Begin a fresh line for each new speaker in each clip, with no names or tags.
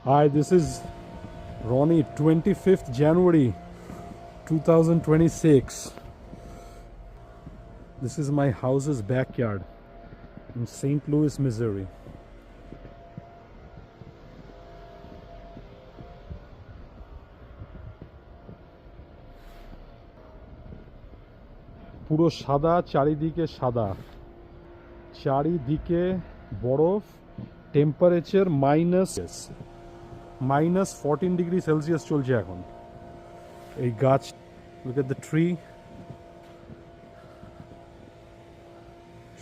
Hi, this is Ronnie, 25th January 2026. This is my house's backyard in St. Louis, Missouri. পুরো সাদা, চারিদিকে সাদা, চারিদিকে বরফ, টেম্পারেচার মাইনাস 14 ডিগ্রি সেলসিয়াস চলছে এখন। এই গাছ, look at the tree,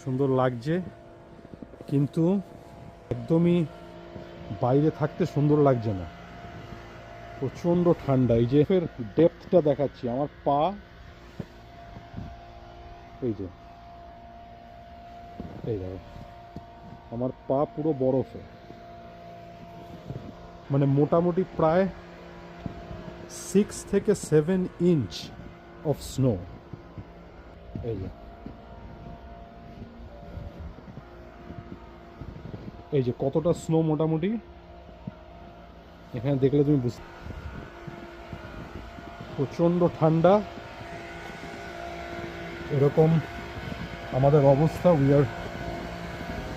সুন্দর লাগছে, কিন্তু একদমই বাইরে থাকতে সুন্দর লাগছে না, প্রচণ্ড ঠান্ডা। এই যে ফের ডেপথটা দেখাচ্ছি, আমার পা, এই যে এই দেখো আমার পা পুরো বরফে, মানে মোটামুটি প্রায় 6 থেকে 7 ইঞ্চ অফ স্নো। এই যে কতটা স্নো মোটামুটি এখানে দেখলে তুমি বুঝতে, প্রচণ্ড ঠান্ডা। এরকম আমাদের অবস্থা। We are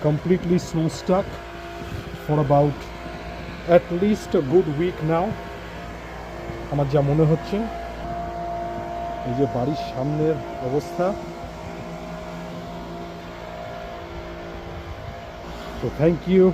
completely snow stuck for about at least a good week now, আমার যা মনে হচ্ছে। এই যে বাড়ির সামনের অবস্থা। তো থ্যাংক ইউ।